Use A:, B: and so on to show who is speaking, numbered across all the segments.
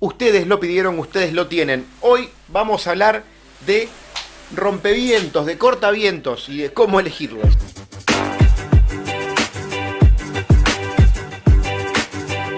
A: Ustedes lo pidieron, ustedes lo tienen. Hoy vamos a hablar de rompevientos, de cortavientos y de cómo elegirlos.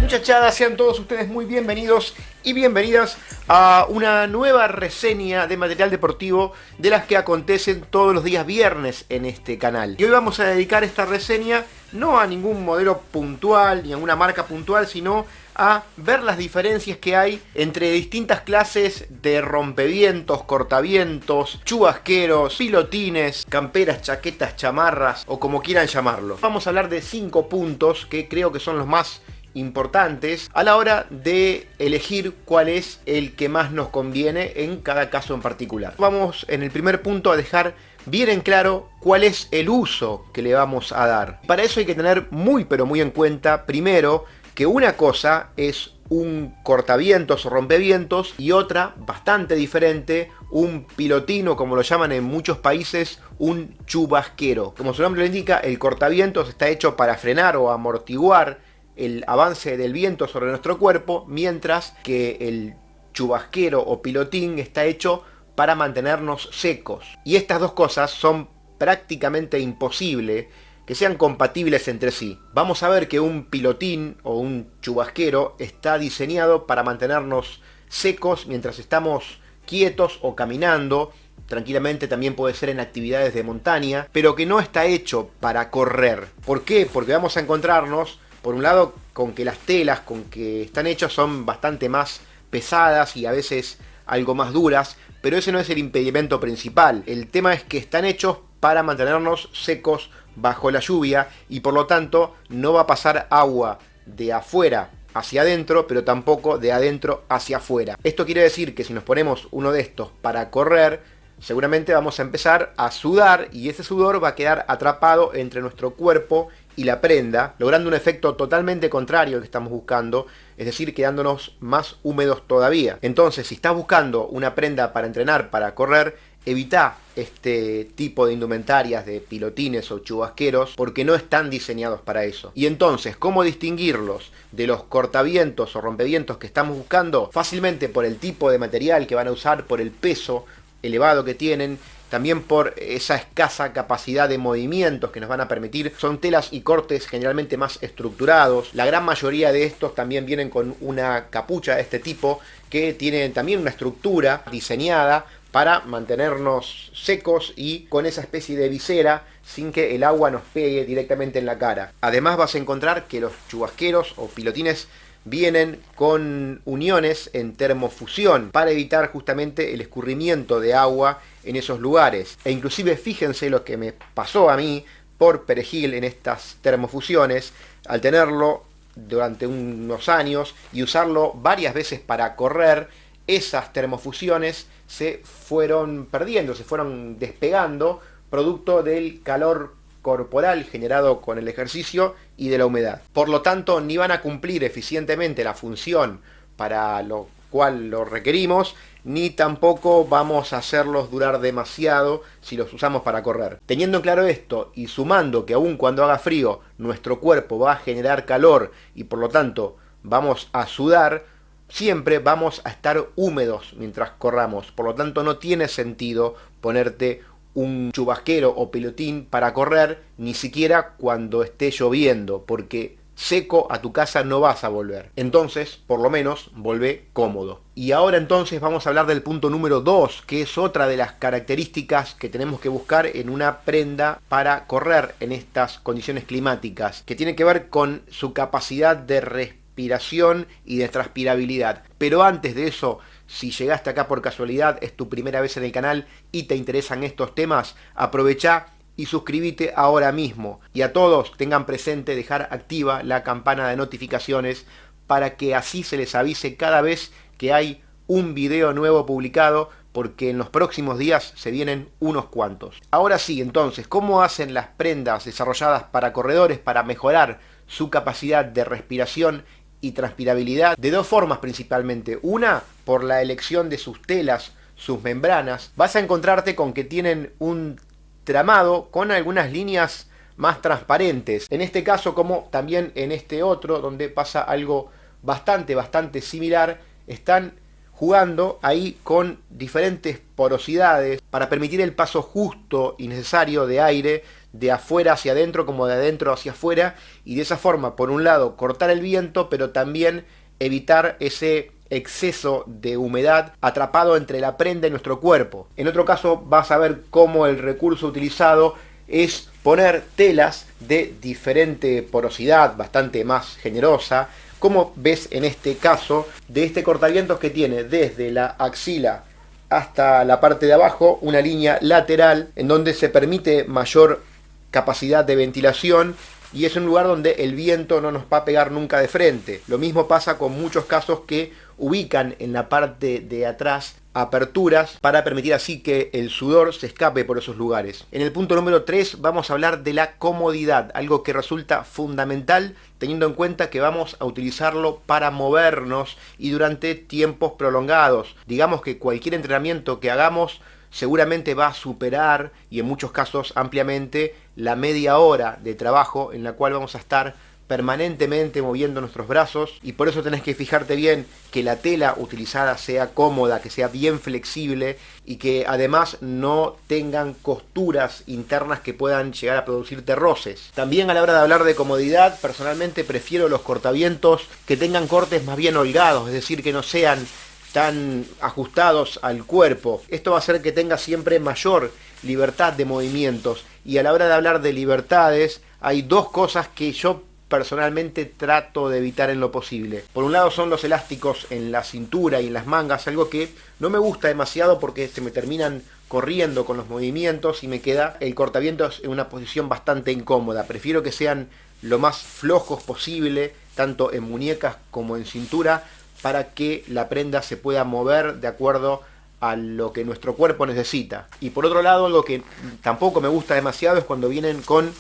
A: Muchachadas, sean todos ustedes muy bienvenidos y bienvenidas a una nueva reseña de material deportivo de las que acontecen todos los días viernes en este canal. Y hoy vamos a dedicar esta reseña no a ningún modelo puntual ni a una marca puntual, sino a ver las diferencias que hay entre distintas clases de rompevientos, cortavientos, chubasqueros, pilotines, camperas, chaquetas, chamarras o como quieran llamarlo. Vamos a hablar de 5 puntos que creo que son los más importantes a la hora de elegir cuál es el que más nos conviene en cada caso en particular. Vamos en el primer punto a dejar bien en claro cuál es el uso que le vamos a dar. Para eso hay que tener muy pero muy en cuenta primero que una cosa es un cortavientos o rompevientos y otra bastante diferente, un pilotino, como lo llaman en muchos países, un chubasquero. Como su nombre lo indica, el cortavientos está hecho para frenar o amortiguar el avance del viento sobre nuestro cuerpo, mientras que el chubasquero o pilotín está hecho para mantenernos secos. Y estas dos cosas son prácticamente imposible que sean compatibles entre sí. Vamos a ver que un pilotín o un chubasquero está diseñado para mantenernos secos mientras estamos quietos o caminando. Tranquilamente también puede ser en actividades de montaña, pero que no está hecho para correr. ¿Por qué? Porque vamos a encontrarnos por un lado con que las telas con que están hechas son bastante más pesadas y a veces algo más duras, pero ese no es el impedimento principal. El tema es que están hechos para mantenernos secos bajo la lluvia y por lo tanto no va a pasar agua de afuera hacia adentro, pero tampoco de adentro hacia afuera. Esto quiere decir que si nos ponemos uno de estos para correr, seguramente vamos a empezar a sudar y ese sudor va a quedar atrapado entre nuestro cuerpo y la prenda, logrando un efecto totalmente contrario al que estamos buscando, es decir, quedándonos más húmedos todavía. Entonces, si estás buscando una prenda para entrenar, para correr, evita este tipo de indumentarias de pilotines o chubasqueros porque no están diseñados para eso. Y entonces, ¿cómo distinguirlos de los cortavientos o rompevientos que estamos buscando? Fácilmente por el tipo de material que van a usar, por el peso elevado que tienen, también por esa escasa capacidad de movimientos que nos van a permitir. Son telas y cortes generalmente más estructurados. La gran mayoría de estos también vienen con una capucha de este tipo que tiene también una estructura diseñada para mantenernos secos y con esa especie de visera sin que el agua nos pegue directamente en la cara. Además vas a encontrar que los chubasqueros o pilotines vienen con uniones en termofusión para evitar justamente el escurrimiento de agua en esos lugares. E inclusive fíjense lo que me pasó a mí por perejil en estas termofusiones, al tenerlo durante unos años y usarlo varias veces para correr, esas termofusiones se fueron perdiendo, se fueron despegando, producto del calor corporal generado con el ejercicio y de la humedad. Por lo tanto, ni van a cumplir eficientemente la función para lo cual lo requerimos, ni tampoco vamos a hacerlos durar demasiado si los usamos para correr. Teniendo en claro esto y sumando que aun cuando haga frío, nuestro cuerpo va a generar calor y por lo tanto vamos a sudar, siempre vamos a estar húmedos mientras corramos. Por lo tanto, no tiene sentido ponerte un chubasquero o pilotín para correr, ni siquiera cuando esté lloviendo, porque seco a tu casa no vas a volver. Entonces, por lo menos, volvé cómodo. Y ahora entonces vamos a hablar del punto número 2, que es otra de las características que tenemos que buscar en una prenda para correr en estas condiciones climáticas, que tiene que ver con su capacidad de respiración y de transpirabilidad. Pero antes de eso, si llegaste acá por casualidad, es tu primera vez en el canal y te interesan estos temas, aprovecha y suscríbete ahora mismo. Y a todos tengan presente dejar activa la campana de notificaciones para que así se les avise cada vez que hay un video nuevo publicado, porque en los próximos días se vienen unos cuantos. Ahora sí, entonces, ¿cómo hacen las prendas desarrolladas para corredores para mejorar su capacidad de respiración y transpirabilidad? De dos formas principalmente. Una, por la elección de sus telas, sus membranas. Vas a encontrarte con que tienen un tramado con algunas líneas más transparentes. En este caso, como también en este otro, donde pasa algo bastante similar, están jugando ahí con diferentes porosidades para permitir el paso justo y necesario de aire de afuera hacia adentro como de adentro hacia afuera, y de esa forma, por un lado, cortar el viento, pero también evitar ese exceso de humedad atrapado entre la prenda y nuestro cuerpo. En otro caso vas a ver cómo el recurso utilizado es poner telas de diferente porosidad, bastante más generosa, como ves en este caso de este cortavientos que tiene desde la axila hasta la parte de abajo una línea lateral en donde se permite mayor capacidad de ventilación, y es un lugar donde el viento no nos va a pegar nunca de frente. Lo mismo pasa con muchos casos que ubican en la parte de atrás aperturas para permitir así que el sudor se escape por esos lugares. En el punto número 3 vamos a hablar de la comodidad, algo que resulta fundamental teniendo en cuenta que vamos a utilizarlo para movernos y durante tiempos prolongados. Digamos que cualquier entrenamiento que hagamos seguramente va a superar, y en muchos casos ampliamente, la media hora de trabajo en la cual vamos a estar permanentemente moviendo nuestros brazos, y por eso tenés que fijarte bien que la tela utilizada sea cómoda, que sea bien flexible y que además no tengan costuras internas que puedan llegar a producirte roces. También a la hora de hablar de comodidad, personalmente prefiero los cortavientos que tengan cortes más bien holgados, es decir, que no sean tan ajustados al cuerpo. Esto va a hacer que tenga siempre mayor libertad de movimientos, y a la hora de hablar de libertades hay dos cosas que yo personalmente trato de evitar en lo posible. Por un lado son los elásticos en la cintura y en las mangas, algo que no me gusta demasiado porque se me terminan corriendo con los movimientos y me queda el cortavientos en una posición bastante incómoda. Prefiero que sean lo más flojos posible, tanto en muñecas como en cintura, para que la prenda se pueda mover de acuerdo a lo que nuestro cuerpo necesita. Y por otro lado, algo que tampoco me gusta demasiado es cuando vienen con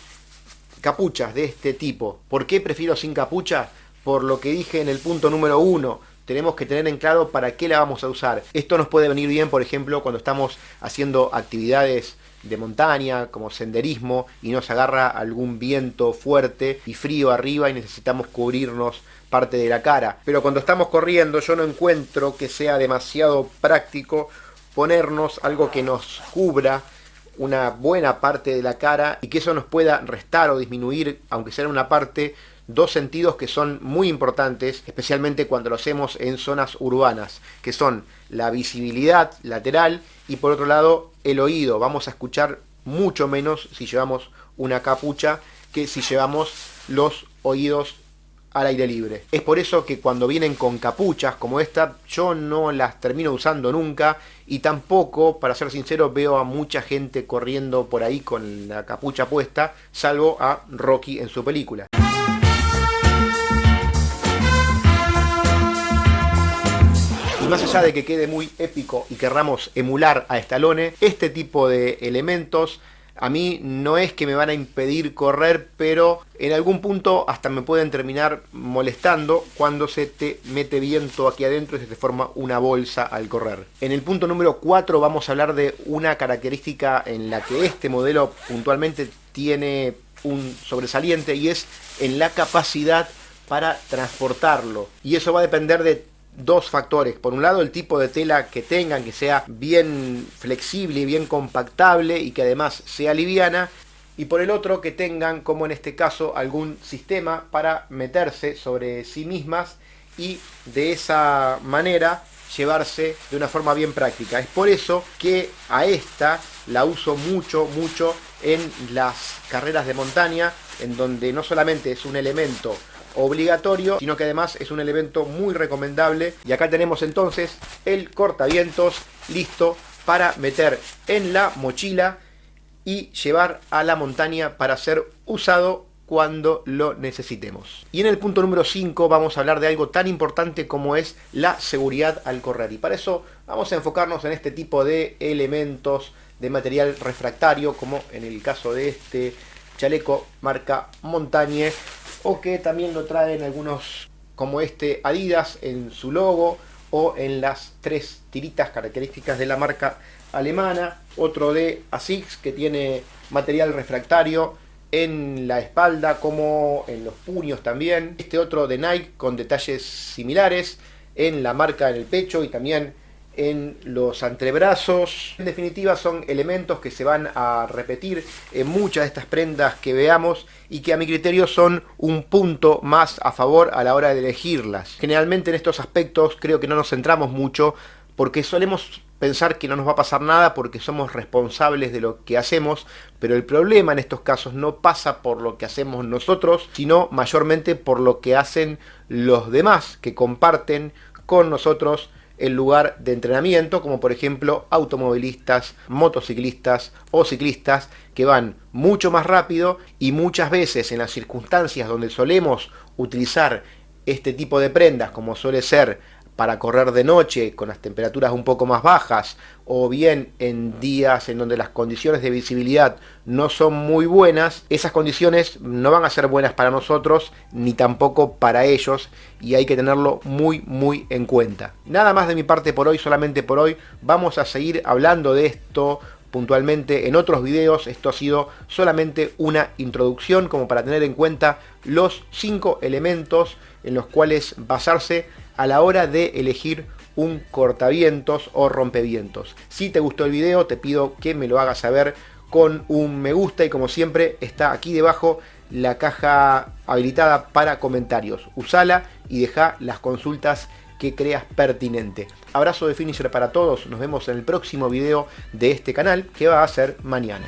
A: capuchas de este tipo. ¿Por qué prefiero sin capucha? Por lo que dije en el punto número 1, tenemos que tener en claro para qué la vamos a usar. Esto nos puede venir bien, por ejemplo, cuando estamos haciendo actividades de montaña, como senderismo, y nos agarra algún viento fuerte y frío arriba y necesitamos cubrirnos parte de la cara. Pero cuando estamos corriendo yo no encuentro que sea demasiado práctico ponernos algo que nos cubra una buena parte de la cara y que eso nos pueda restar o disminuir, aunque sea en una parte, dos sentidos que son muy importantes, especialmente cuando lo hacemos en zonas urbanas, que son la visibilidad lateral y por otro lado el oído. Vamos a escuchar mucho menos si llevamos una capucha que si llevamos los oídos al aire libre. Es por eso que cuando vienen con capuchas como esta, yo no las termino usando nunca, y tampoco, para ser sincero, veo a mucha gente corriendo por ahí con la capucha puesta, salvo a Rocky en su película. Y más allá de que quede muy épico y querramos emular a Stallone, este tipo de elementos a mí no es que me van a impedir correr, pero en algún punto hasta me pueden terminar molestando cuando se te mete viento aquí adentro y se te forma una bolsa al correr. En el punto número 4 vamos a hablar de una característica en la que este modelo puntualmente tiene un sobresaliente, y es en la capacidad para transportarlo. Y eso va a depender de dos factores. Por un lado, el tipo de tela que tengan, que sea bien flexible y bien compactable y que además sea liviana. Y por el otro, que tengan, como en este caso, algún sistema para meterse sobre sí mismas y de esa manera llevarse de una forma bien práctica. Es por eso que a esta la uso mucho en las carreras de montaña, en donde no solamente es un elemento obligatorio, sino que además es un elemento muy recomendable. Y acá tenemos entonces el cortavientos listo para meter en la mochila y llevar a la montaña para ser usado cuando lo necesitemos. Y en el punto número 5 vamos a hablar de algo tan importante como es la seguridad al correr, y para eso vamos a enfocarnos en este tipo de elementos de material refractario, como en el caso de este chaleco marca Montagne, o que también lo traen algunos como este Adidas en su logo, o en las 3 tiritas características de la marca alemana. Otro de ASICS que tiene material refractario en la espalda como en los puños también. Este otro de Nike con detalles similares. en la marca en el pecho y también en los antebrazos. En definitiva, son elementos que se van a repetir en muchas de estas prendas que veamos y que a mi criterio son un punto más a favor a la hora de elegirlas. Generalmente en estos aspectos creo que no nos centramos mucho porque solemos pensar que no nos va a pasar nada porque somos responsables de lo que hacemos, pero el problema en estos casos no pasa por lo que hacemos nosotros, sino mayormente por lo que hacen los demás que comparten con nosotros el lugar de entrenamiento, como por ejemplo automovilistas, motociclistas o ciclistas que van mucho más rápido y muchas veces en las circunstancias donde solemos utilizar este tipo de prendas, como suele ser para correr de noche con las temperaturas un poco más bajas o bien en días en donde las condiciones de visibilidad no son muy buenas, esas condiciones no van a ser buenas para nosotros ni tampoco para ellos y hay que tenerlo muy en cuenta. Nada más de mi parte por hoy, solamente por hoy. Vamos a seguir hablando de esto puntualmente en otros videos. Esto ha sido solamente una introducción como para tener en cuenta los 5 elementos en los cuales basarse a la hora de elegir un cortavientos o rompevientos. Si te gustó el video, te pido que me lo hagas saber con un me gusta y como siempre está aquí debajo la caja habilitada para comentarios. Usala y deja las consultas que creas pertinente. Abrazo de finisher para todos, nos vemos en el próximo video de este canal que va a ser mañana.